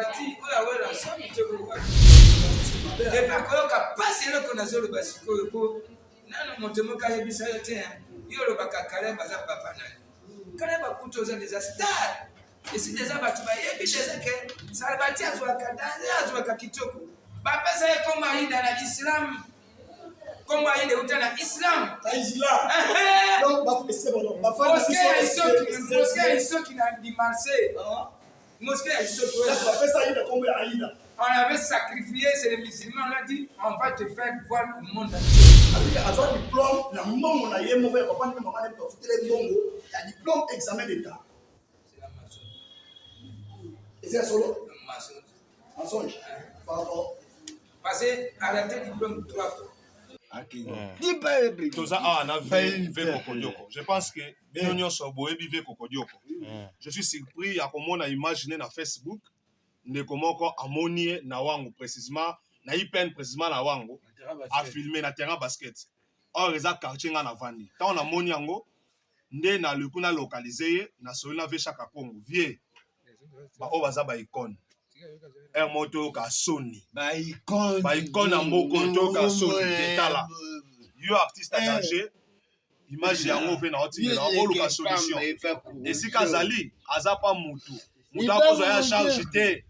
Sarabati, oya somi toko. Et pas koyoka passe le konazo le basiko ko. Nano motomoka yebisa yote. Yo le bakakale baza papa na. Kale bakutoza des stars. Et si des abatu ba yebi des que Sarabati azwa kadanze azwa kakitoko. Ba pesa ye koma ida na Islam. Koma ida utana Islam. Islam. Donc c'est bon. Mosquée isoki na di Marseille. Mosquée isoki. Ça fait ça ida comme Aïda. On avait sacrifié, c'est les musulmans, on a dit, on va te faire voir le monde entier. Avec un diplôme, la maman a eu mauvais papa, maman a profité les bongo, il diplôme examen d'état. C'est la maçonnerie. Et c'est solo. La maçonnerie. Mensonge. Pardon. Parce que arrêter le diplôme 3 fois. Je pense que je suis surpris à comment on a imaginé dans Facebook. Ndeko moko amonie na wangu précisément na ipen précisément na wangu a filmer na terrain basket or eza quartier nga na vandi ta on amoni yango nde na lukuna localiser na solina ve chaque Congo vie ba o baza ba icône un moto ka soni ba icône na mboko to ka soni etala yo artiste engagé image yango ve na otime na o luka solution et si kazali aza pa mutu akozwa ya charge te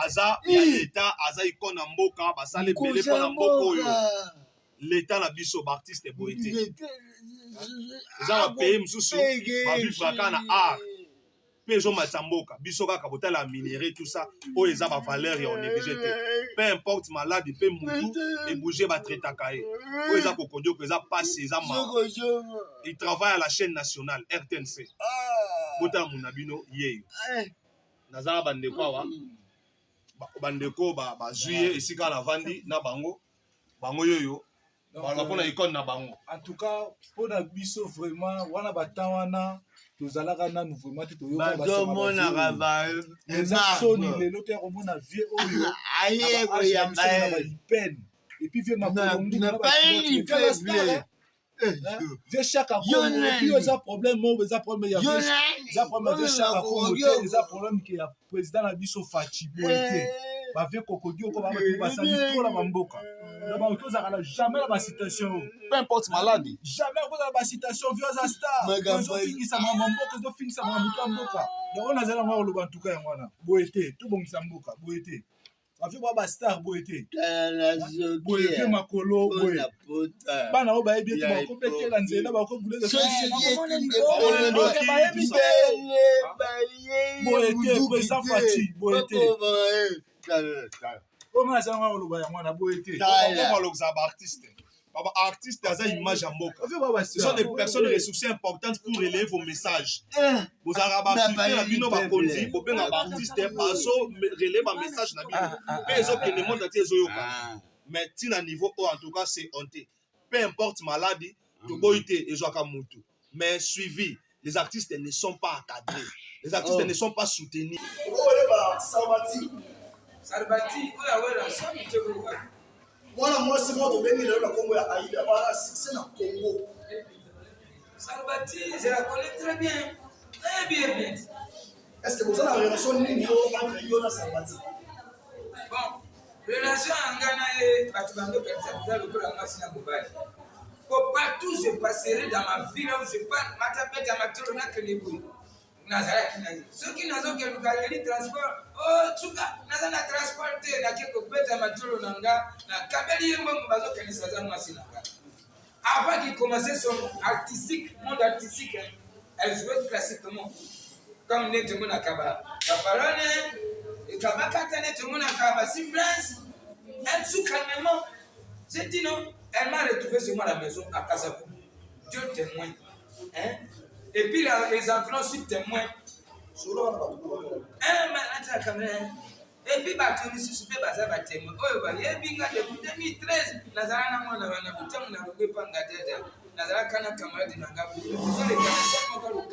aza ya l'état aza icône na mboka basale belé pa na mboka oyo l'état na biso ba artiste boité eza ba pays mususu ba vivre kaka na art pe zo matsa mboka biso kaka botala minerai tout ça oyo eza ba valeur ya on négligé te peu importe malade pe mutu et bouger ba traitaka ye oyo eza kokodio ko eza passe eza ma il travaille à la chaîne nationale RTNC botala munabino yeyo nazala bandeko awa bandeko bazwi esika na vandi na bango yoyo bala pona icône na bango en tout cas pona biso vraiment wana batanwana tozalaka nanu vraiment te toyoka badomona eza soni lelo te komona vie oyo aye koyamba pen et puis vie makolongi na ba vie chaque Congo et puis eza problème mo eza problème ya eza problème de chaque Congo eza problème que ya président na biso Fachi Boité ba vie kokodio ko ba basali to la mboka na ba kozaka jamais la citation peu importe maladie jamais kozala ba citation vieux za star zo fingisa mboka zo fingisa mboka donc on azala ngwa loba ntuka ya ngwana Boité to bongisa mboka Boité afi ba star Boité Boité makolo Boité bana o ba ebi te ko betela nzela ba ko bouler de Boité président Fachi Boité comment ça va le ba ya mwana Boité comment le artiste Baba artiste aza image en mboka. Ce sont des personnes ressourcées importantes pour relayer vos messages. Vous araba filmer na bino ba konzi, bo benga ba artiste bazo relayer ba message na bino. Pe ezo ke le monde entier ezo yoka. Mais tina niveau en tout cas c'est honté. Peu importe maladie, to boité ezo ka mutu. Mais suivi, les artistes ne sont pas encadrés. Les artistes ne sont pas soutenus. Sarabati, oya somi toko. Moi c'est moi qui vais la Congo à Aïda, voilà, c'est dans Congo. Sarabati, je la connais très bien. Très bien. Est-ce que vous avez une relation entre Yo et Sarabati? Bon, relation en Ghana et Batubando Pelsa, le col à Massina Mobile. Partout je passerai dans ma ville où je parle, ma tapette à ma tourne que les bouilles. Nazareth Kinazi. Ceux qui n'ont que le transport, oh, Tsuka, Nazana transporté, na keko beta maturo nanga, na kabeli yembo mbazo kanisaza masinanga. Avant qu'il commençait son monde artistique, elle jouait classiquement. Comme Netemon Akaba. Kafarone, et Kabakata Netemon Akaba, Simbrance, elle sous calmement. J'ai dit non, elle m'a retrouvé sur moi à la maison à Kazakou. Dieu témoin. Hein? Et puis les enfants sont témoins. Et puis, je suis super basé à témoin. Oh, il y a bien depuis 2013. Nazara n'a pas de bouton, on a repris par Gadeta. Nazara Kana camarade de Nangabou. Ce sont les camarades locaux.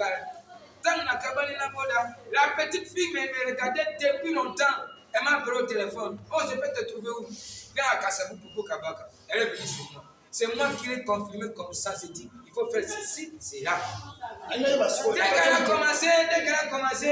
Tant na cabane na boda, la petite fille me regardait depuis longtemps. Elle m'a appelé au téléphone. Oh, je peux te trouver où? Viens à Kassabou pour Kabaka. Elle est venue sur moi. C'est moi qui l'ai confirmé comme ça. J'ai dit, il faut faire ceci, c'est là. Dès qu'elle a commencé,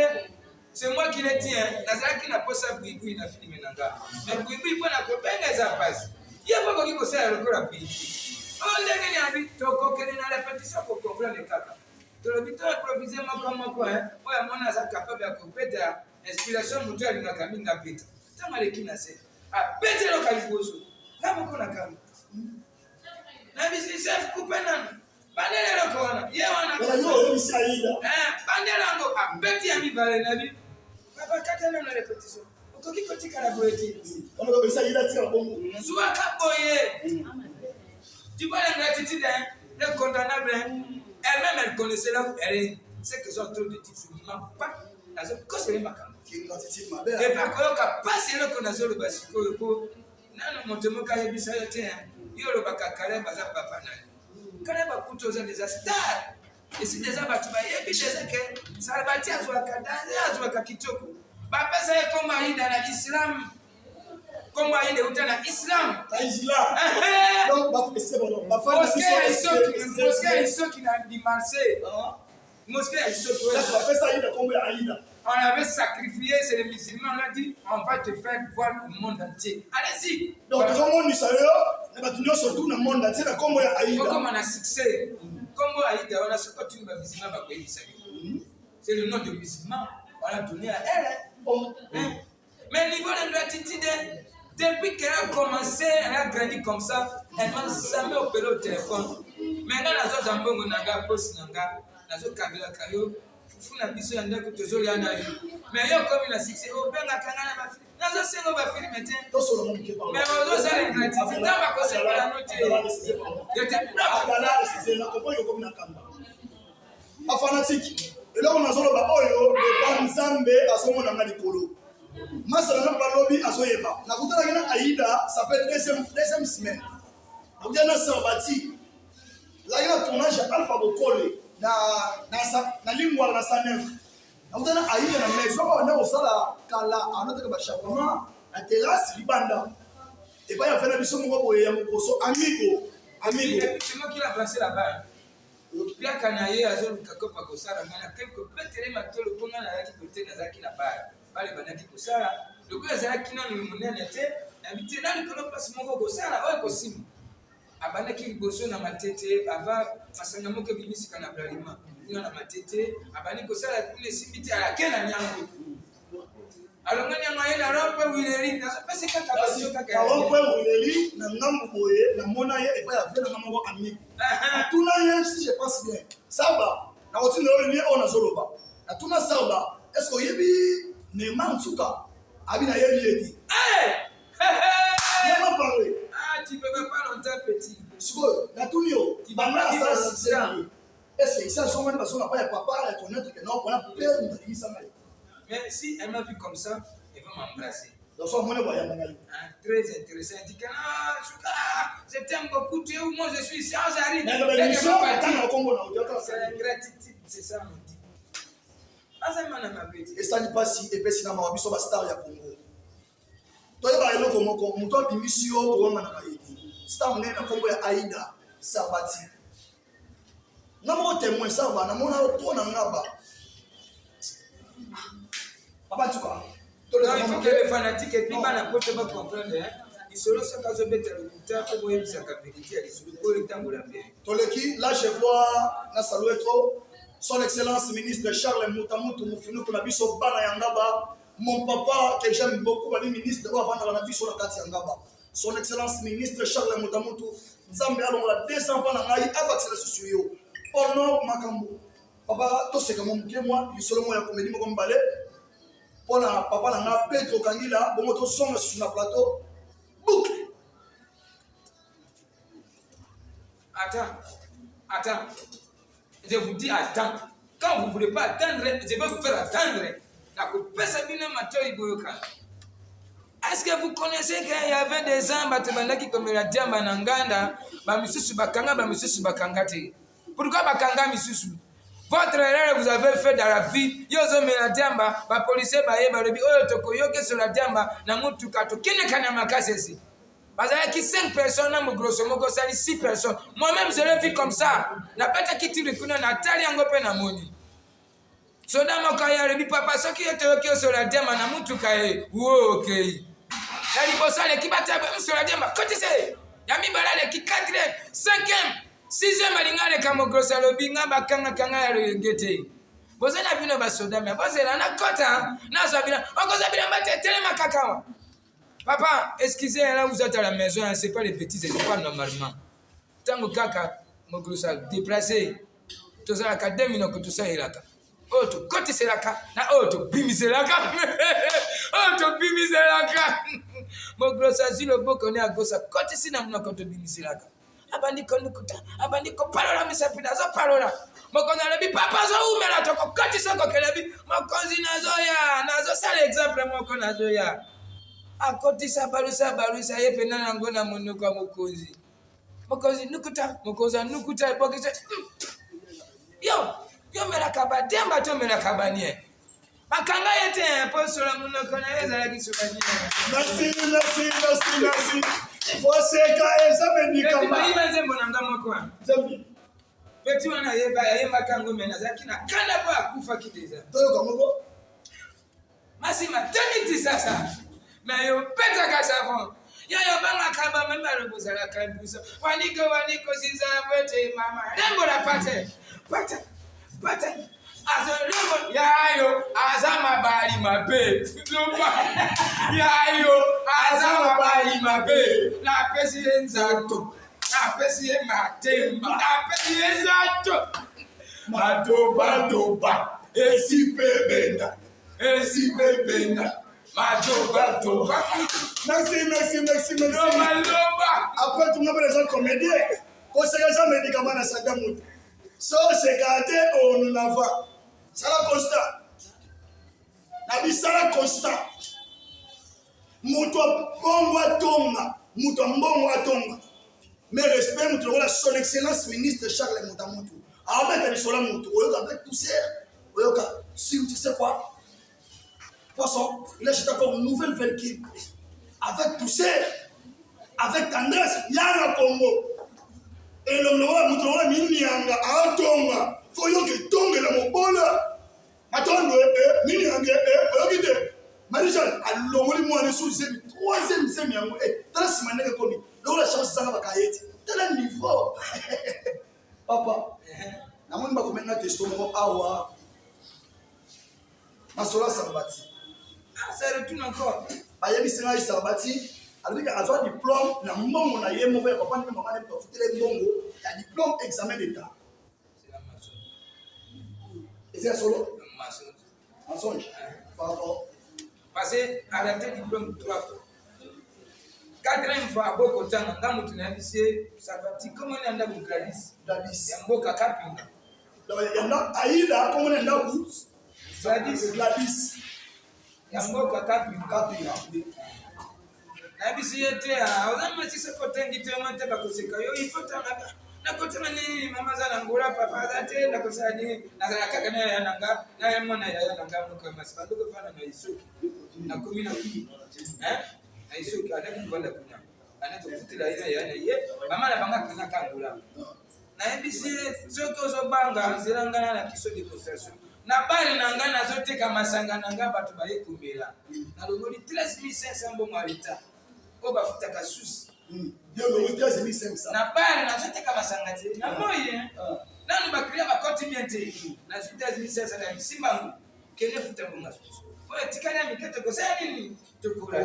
C'est moi qui le tiens. Nazaki n'a pas ça Bouiboui na filmé nanga. Mais Bouiboui pas na kopenda za passe. Il y a pas qui ko ça le la pays. On les gars ni to ko kene na répétition pour comprendre le kaka. To le bito improviser moi quoi hein. Oya mwana za capable ya kopeta inspiration mutu alingaka minga pita. Tama le kinase. Ah pete lo kalibozo. Kama kuna kama. Na bisi chef kupenda. Bandele lo kona. Ye wana. Yo Isaïda. Bandele ngo abeti ya mibale na bi. Papa katana na répétition. Okoki kotika la boeti. On va Isaïda tira bongo. Sois kaboye. Tu vois l'ingratitude, le condamnable, elle-même elle connaissait là où elle est. C'est que j'ai en train de dire, je ne mens pas. Dans une cause, elle est ma caméra. Et par contre, pas si elle connaît le basico, non, mon Dieu, quand il y a ça, il y a le bacacalé, baza papa. Quand il y a beaucoup de des stars, et si des abattus, il y a des gens qui ça va bâtir à Zouaka Kitoko. Papa, ça est comme dans l'islam. Comme il est dans l'islam. Donc, mosquée qui n'a dit Marseille. Mosquée on avait sacrifié, c'est les musulmans, on a dit, on va te faire voir le monde entier. Allez-y. Donc, tout le monde est surtout dans le monde entier, comme on a succès. Comme Aïda, on a ce que tu veux musulman, c'est le nom de musulman, on a donné à elle. Mais niveau de gratitude, depuis qu'elle a commencé, elle a grandi comme ça, elle n'a jamais opéré au téléphone. Maintenant, la zone Zambongo Naga, Post Naga, la zone Kabila Kayo, Fufuna Biso Yanda Kutozoli Anayo. Mais il y a comme une succès, au Benga Kangana Mafi, la zone Sengo Bafi maintenant. Mais on doit faire gratitude, dans ma cause, c'est pas la note. Je t'ai pas fanatique. Et là, on a zolo baoyo, le Banzambe, à son monde en Alikolo. Masala na balobi azoyeba. Na kutana kina Aïda, ça fait deuxième semaine. Na kutana Sabati. Là il y a tournage Alpha Bokole na lingwa na Sanef. Na kutana Aïda na maison on a osala kala anotaka ba chapement na terrasse libanda. Et pas il y a fait na biso moko boye ya mokoso amigo. C'est moi qui l'a placé là-bas. Pia Kanaye azoluka kopa kosala ngana quelque peut-être matolo ponga na yaki côté na zaki là-bas. Bale banaki kosala loko ezalaki nanu monene te na bitena likolo pasi moko kosala oyo kosima abandaki liboso na matete ava masanga moko bimisika na blalima ino na matete abandi kosala kule simiti alake na nyango alongani yango ye na rompe wileri na pese kaka basio kaka ya rompe wileri na ngambo boye na mona ye epa ya vela ngambo ko ami tuna ye si je pense bien saba na otina yo ni ona zoloba na tuna saba est-ce que yebi Neymar Nsuka, Abina Yebi. Viens m'en parler. Ah, tu ne peux pas longtemps, petit. Natunio, tu vas là, ça, est-ce que ça, son mari, parce qu'on n'a pas de papa, elle connaît que non, on a peur de dire ça. Mais si elle m'a vu comme ça, elle va m'embrasser. Donc, son monnaie, très intéressant. Elle dit que je t'aime beaucoup, tu es où moi je suis ici, j'arrive. C'est la gratitude, c'est ça, on dit. Et ça n'est pas si épais si nama wabiso ba star ya Congo. Toi ba eloko moko muto bimisio ko ngana ba yedi. Star na Congo ya Aïda Sabati. Namo témoin ça ba na mona to na ngaba. Papa tu vois. Il faut que les fanatiques et puis na pote ba comprendre hein. Ils seront ce cas de bête le temps pour voir sa capacité à sur le pour le temps de la paix. Toleki là je vois na salueto Son Excellence ministre Charles Moutamutu Mufinu pour la biso bana yangaba. Mon papa que j'aime beaucoup, le ministre avant dans la biso la kati yangaba. Son Excellence ministre Charles Moutamutu Nzambe alongo la 200 ans na ngai avec la susuyo. Ono makambo. Papa to c'est comme mon moi, il solo moi ya comédie mo mbale. Pona papa na nga Pedro Kangila, bon to son sur le plateau. Boucle. Attends. Je vous dis attends. Quand vous ne voulez pas attendre, je vais vous faire attendre. Est-ce que vous connaissez qu'il y avait des gens qui comme la diamba nanganda, bamisusu bakanga, bamisusu bakangate. Pourquoi bakanga misusu? Votre erreur vous avez fait dans la vie. Yozo me la diamba, ba policier ba yeba lebi oyo tokoyoke sur la diamba na mutu kato kine kana makasesi. Parce qu'il y a 5 personnes, grosso modo, 6 personnes. Moi-même, je l'ai vu comme ça. La bête qui tire le coup, Nathalie Angopé Namoni. soda mokaya rebi papa soki etoyoki osola diamba na mutuka ye okay ya liboso aleki bataba msola diamba kotise ya mibala aleki 4e 5e 6e alinga aleka mokrosi alobi nga bakanga ya loyengete bozana bino basoda me bozela na kota nazwa bina okozwa bilamba tetelema kakawa papa excusez là vous êtes à la maison hein, c'est pas les petits c'est pas normalement tango kaka mokrosi déplacé tozala ka 2 minutes ko tosalelaka oyo tokotiselaka na oyo tobimiselaka oyo tobimiselaka mokrosi azwi loboko ne agosa kotisi na monoko tobimiselaka abandi konukuta abandi kopalola misapina azopalola mokonzi alobi papa azoumela tokokotisa kokelebi mokonzi nazosala exemple moko nazoya akotisa balusa ye pena nango na monoko ya mokonzi nukuta mokonzi anukuta ebokise yo melaka bademba to melaka banie bakanga yete posola monoko na ye ezalaki sobanie merci oseka ezamendikama nzembo na nga moko peti wana yayembaka yango me nazalaki na kanda po akufa kideza toyoka moko masima teniti sasa na yo petaka savon yayo bangaka bameme alobozalaka biso waniko sizavete mama lembo la pate azolembo yayo aza mabali mabe yayo aza mabali mabe napesi ye nzato napesi ye matemba napesi ye nzato madobadoba esipebenda madobadoba merci après tout le monde les gens comédien koseka za médicament na sanda mutu so sekate onu nava sala constat na bisala constat mutu mbongo atonga mais respect mutu la son excellence ministre Charles Moutamutu abeta bisola mutu oyoka avec tout ça oyoka si tu sais quoi poisson il a jeté comme une nouvelle véhicule avec tout ça avec tendresse yana Congo et le noir mutu mini yanga atonga foyoke tongela mobola atondo mini yanga oyokite Marisol alongoli mwana sous le 3e semi yango tala simandeke komi lola chance sanga bakayeti tala niveau papa namoni bakomenga testo moko awa masola sabati ça retourne encore ayebisinga isabati alobika azwa diplôme na mbongo na ye moko ya papa ndenge mama ne profitele mbongo ya diplôme examen d'état c'est la maçon et c'est solo maçon mensonge pardon parce que arrêter diplôme 3 fois 4e fois boko tanga ngamu tunabisie sabati comme on anda ku Gladys Gladys ya mboka kapinga donc yanda aida comme on anda ku Gladys ya mboka kapinga na bisi yete awazama sisi kotengi tema teba kusika yo ifota na kotana nini mama zana ngura papa zate na kusani na zana kaka na yananga na yamona yananga mko masipando kufana na isuki na 10 na isuki ataki kwenda kunya anatofutila ina yana ye mama na banga kana kangula na bisi soko zo banga zilangana na kiso de concession na bali na ngana zote kama sangana ngaba tubaye kumela na longoli 13500 mbongo alita oba futa kasusi Dieu me dit 3500 na bali na zote kama sangati na moye nani bakria bakoti miente na zote 3500 na msimba kene futa mbongo kasusi oya tikana mikete ko sasa nini tukura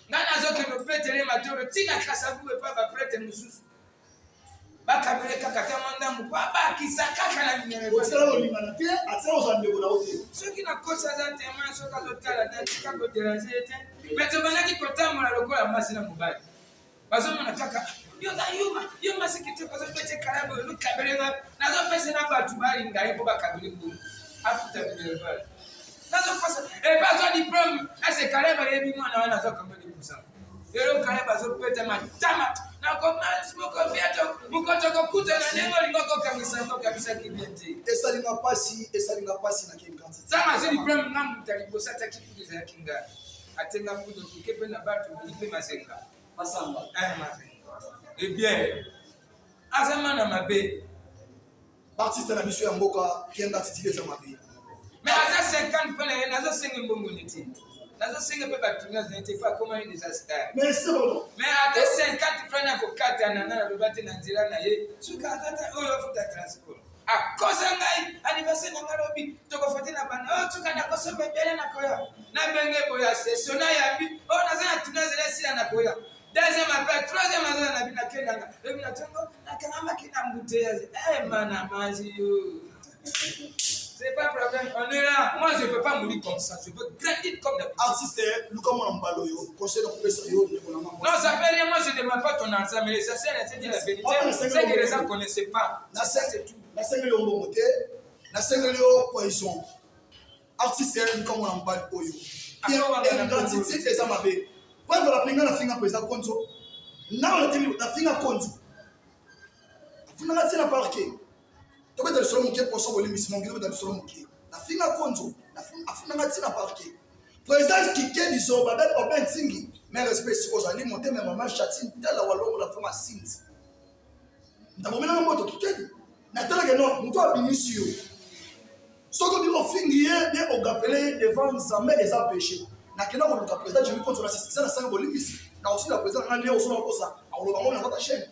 ngana zoke no petele matoro tina kasabu pa ba prete mususu bakabeleka katamanda mupaba kisakaka na minere otala olingana te atala ozandeko na ote soki na kosa za tema soka zotala natika kodéranger te beto banaki kotambola lokola masi na mobali bazomona kaka yo masikite kozopete kalabu lukabelenga nazopesa na batu balinga ye po bakabeli ngulu afuta bileval nazokosa bazwa diplôme ase kaleba yebi mwana wana azokambeli kusanga lelo kaleba azopeta matama na commence moko viato mukotoko kuta na nengo lingoko kamisa ndo kabisa kibenti esalinga pasi na kinkanti sama zili diplôme ngamu talibosa ta kipuza ya kinga atenga kudo tukepe na batu ipe masenga masanga masenga et bien azama na mabe artiste na biso ya mboka kienda titile za mabe Mais à 50 francs, il y a 5 bonbons. Nazo singe pe batuna n'était pas comment une disaster. Mais c'est bon. Mais à 50 francs na ko kata na na lobate na nzira na ye. Suka tata oyo futa transport. Ah, kosa ngai anniversaire na ngalobi tokofote na bana. Oh tuka na kosa bebele na koya. Na benge boya session na yabi. Oh na za tunazela sila na koya. Deuxième appel, troisième appel na bina kendanga. Le bina tongo na kama kina mbuteyaz. Eh mana maji yo. C'est pas problème, on est là. Moi, je ne veux pas mourir comme ça. Je veux grandir comme des petits. Artiste, nous comme on mbalo yo, conseil de couper sur yo, non, ça fait rien. Moi, je ne demande pas ton argent, mais ça c'est dit la vérité. C'est que les gens ne connaissaient pas. C'est tout. La scène de l'homomoté, la scène de poison. Artiste, nous comme on mbalo yo. Il y a une gratitude et ça m'a fait. Quand on va prendre la finger pour ça konzo, na on a la finger konzo. Vous n'avez pas parqué. Tu peux te faire un pour ça, tu peux te faire un la finga konzo, la finga tina parquet. Président qui dit so, babel oben tingi, mais respect si vous allez monter même maman chatine tel la walo la femme sins. Ndabo mena moto qui dit. Na tala que non, muto abinisio. Soko bi ofingi bien au gapelé devant Zambé les a péché. Na kena ko le président je lui contre la ça na sanga bolimisi. Na aussi la président na leo so ko ça, on le bango na votre chaîne.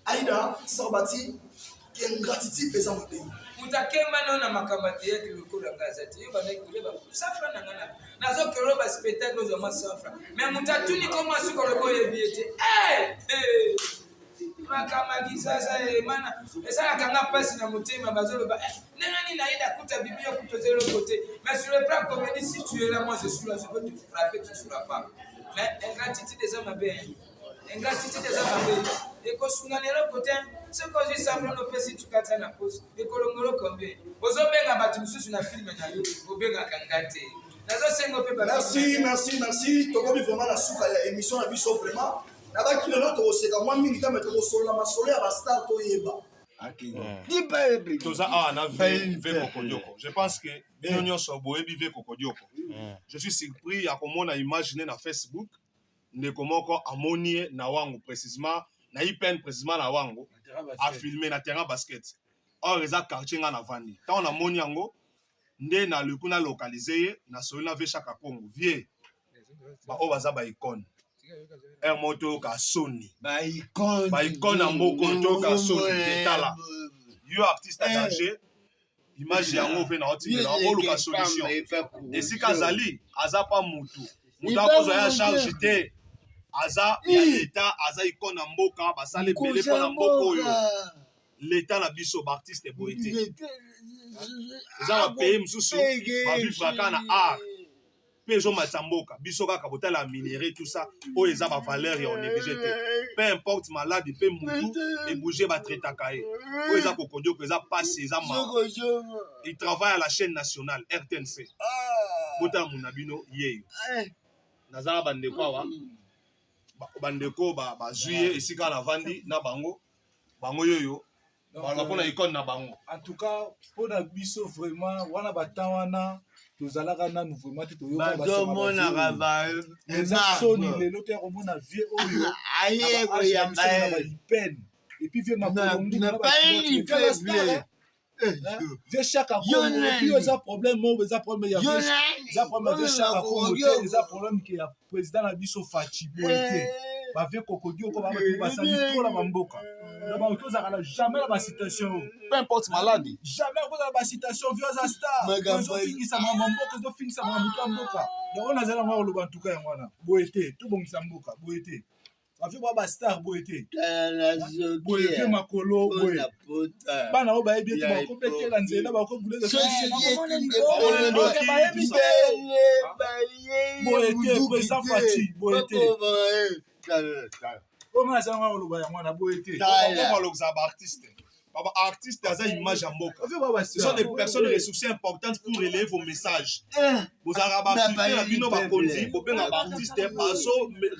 Aïda Sabati qui est une gratitude pesant au pays. Mutakema na makamati yetu lokolo ngazati. Yo bana kuleba. Safra na ngana. Nazo keroba spectacle zo masafra. Mais mutatuni koma suko lobo yebiete. Eh! Makamaki sasa mana. Esa kanga pasi na mutema bazolo ba. Nani naida kuta bibio kutozelo côté. Mais sur le plan comédie si tu es là moi je suis là je peux te frapper tu seras pas. Mais ingratitude des hommes bien. Ingratitude des hommes bien. Et ko sunganelo côté ce que je sais no pesi tukata na pose e kolongolo kombe ozobenga batu mususu na film na yo obenga kangate nazo sengo pe ba merci tokobi vraiment la suka ya émission na biso vraiment na ba kilo na to seka mwa mingi ta metoko solo na masolo ya ba star to yeba je pense que Nyonyo Sobo ebive Kokodioko. Je suis surpris à comment on a imaginé na Facebook ndeko moko amonie na wangu précisément na ipen précisément na wango a filmé na terrain basket. Or eza quartier nga na vandi. Tant on a moni yango nde na lukuna localisé na solina ve chaka Congo. Vie ba o baza ba icône. Un moto ka Sony. Ba icône na mboko to ka Sony etala. Yo artiste engagé image yango ve na otime na o luka solution. Et si kazali aza pa mutu. Mutu akozo ya charge te. Aza ya l'état aza icône na mboka basale belé pa na mboko oyo l'état na biso ba artiste boité eza ba pays mususu ba vivre ka na art peso matsamboka biso kaka botala minerai tout ça o eza ba valeur ya on négligé te peu importe malade pe mutu et bouger ba traitaka e o eza kokondio ko eza passe eza ma il travaille à la chaîne nationale RTNC botala munabino yeyo nazala bandeko awa bandeko ba juillet esika na vandi na bango yoyo bala pona icône na bango. En tout cas pour la biso vraiment wana batawana tozalaka nanu vraiment te toyoka ba eza soni lelo te komona vie oyo aye koyamba ba pen et puis vie makolongi na ba vie chaque Congo et puis eza problème mo eza problème ya eza problème de chaque Congo eza problème que ya président na biso Fachi Boité ba vie kokodio ko ba basali to la mamboka na ba kozaka jamais la citation peu importe maladie jamais kozala ba citation vieux za star zo fingisa mamboka zo fingisa mamboka donc on azala ngwa loba ntuka ya ngwana Boité to bongisa mboka Boité afi ba star Boité Boité makolo Boité bana o ba ebi te ba ko petela nzela ba ko buleza Boité président Fachi Boité comment ça va le bail moi Boité comment le artiste baba artiste aza image ya mboka ce sont des personnes ressources importantes pour relayer vos messages vous araba filmer na bino ba konzi bo benga ba artiste baso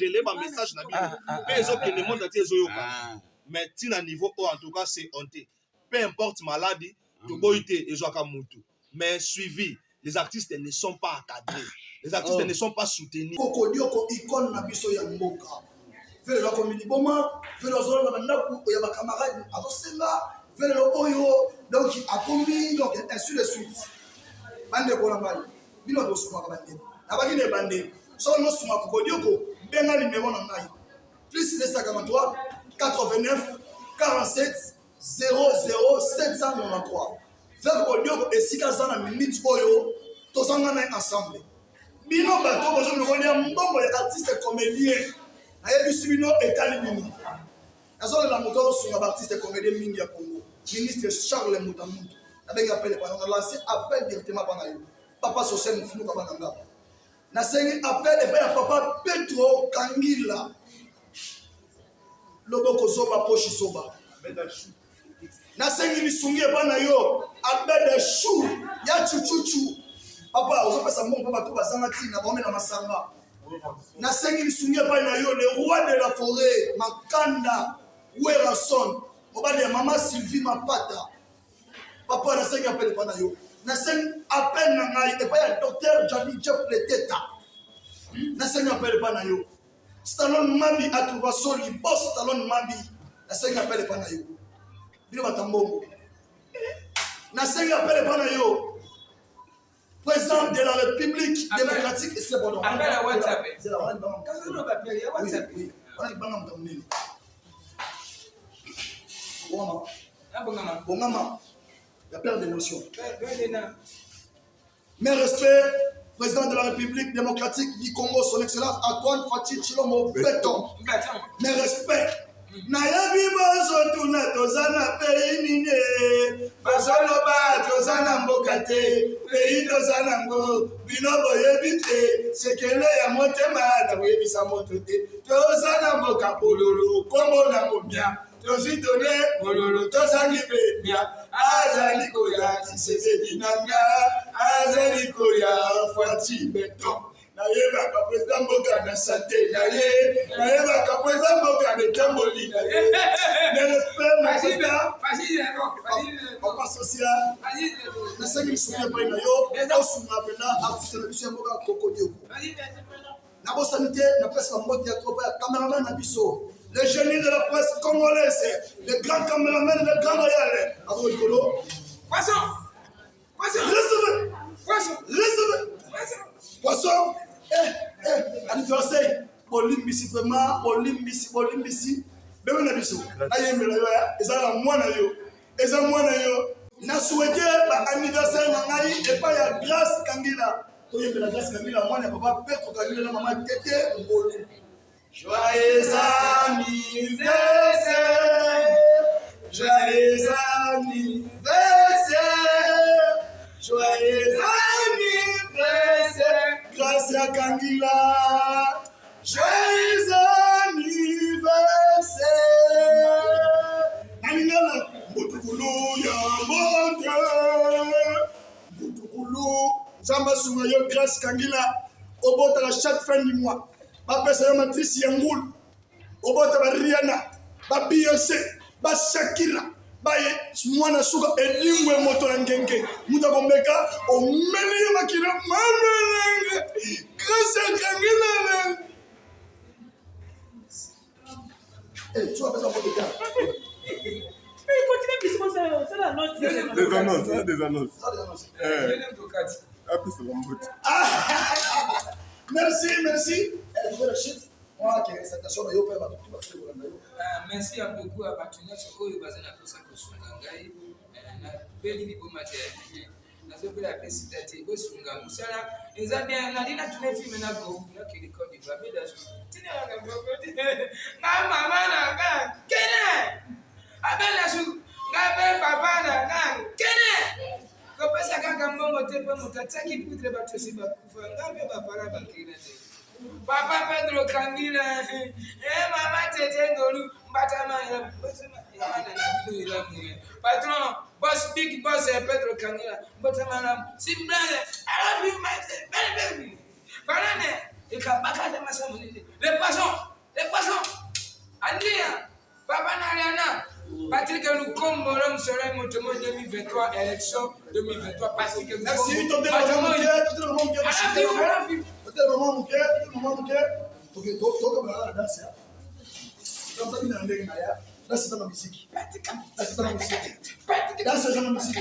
relayer ba message na bino pe ezo ke le monde entier ezo yoka mais tina niveau en tout cas c'est honte peu importe maladie to Boité ezo ka mutu mais suivi les artistes ne sont pas encadrés les artistes ne sont pas soutenus kokodioko icône na biso ya mboka vele la comédie boma vele ozolo na ndaku ya ba camarades azosenga vele lo oyo donc a commis donc ainsi de suite bande ko na mali bino to suma ka bande na ba kine bande so no suma ko dioko benga numéro na ngai plus 243 89 47 00 793 faire ko dioko esika sana minute oyo to sanga na ensemble bino bato bozo me konya mbongo ya artiste comédien ayebi bino etali bino azo la moto sunga ba artiste comédien mingi ya Congo ministre Charles Mutamuntu avec appel pendant lancer appel directement pendant yo papa social mfunu ka bananga na sengi appel et bien papa Petro Kangila loboko zoba pochi soba na sengi misungi bana yo appel de chou ya chuchuchu papa ozopesa mbongo papa to bazanga tina ba na masanga na sengi misungi bana yo le roi de la forêt Makanda Werason obade mama Sylvie Mapata papa na sengi appel bana yo na sengi appel na ngai et pas ya docteur Johnny Jeff Leteta na sengi appel bana yo Stallone Mabi atrouva soli boss Stallone Mabi na sengi appel bana yo bino batambongo na sengi appel bana yo président de la République démocratique et c'est bon appel à WhatsApp c'est la on va kazo no ba appel ya WhatsApp on va banga mtamnini abongama bongama la perte de notion bena mes respects président de la République démocratique du Congo son excellence Antoine Fachi Tshilombo Beton Beton mes respects nayebi bozo tuna tozana pays nini bazoloba tozana mboka te pays tozana ngo bino boyebi te sekele ya motema na boyebisa moto te tozana mboka bololo kombo na ngomia tozwi tone bololo tozangi pe mia azali koya Tshisekedi nanga azali koya Fachi Beton nayebaka président mboka na santé nayebaka président mboka na tamboli papa social nasengi lisumu epai na yo osunga mpena artiste na biso ya mboka kokodioko nabosani te napesa mbote ya tropa ya cameraman na biso le génie de la presse congolaise le grand cameraman le grand royal azo likolo poisson anniversaire bolimbisi vraiment bolimbisi bebe na biso ayembela yo eza mwana yo na souhaiter ba anniversaire na ngai epai ya Grâce Kangila toyembela Grâce Kangila mwana ya papa Petro Kangila na mama Tete Mbole joyeux anniversaire joyeux anniversaire joyeux anniversaire Grâce à Kangila joyeux anniversaire Naningala Mutukulu ya monde Mutukulu Zamba sunga yo Grâce Kangila Obota la chaque fin du mois bapesa yo matrice ya ngulu obota ba Rihanna ba Beyoncé ba Shakira baye mwana suka elingwe moto na ngenge muta kombeka omeli yo makina mamelenge Grâce Kangila tu as besoin de gars Des annonces. Merci. merci beaucoup à partenaire oyo bazana kosa kosunga ngai na beli ni bomate nazobela pesita te bosunga musala eza bien na dina tune film na go na kiliko di babeda tina nga bokoti na mama na nga kene abela su ngabe papa na nga kene ko pesa kaka mbongo te pe mutataki putre batosi bakufa ngabe bapara bakina te Papa Pedro Kangila, Mama Tete Ngolu, Batama, Patron, boss, big boss, Pedro Kangila, Batama, Simba, I love you, my baby. Banane, you can back at the Massamuni. Les poissons, Andrea, Papa Nariana, Patrick Lukombo, l'homme serait mon 2023, élection 2023, Patrick Lukombo. Merci, ton développement, I love you. Maman mke, ok, toka bana dansi ya. Kama mimi na ndege na ya, dansi kama muziki. Dansi kama muziki.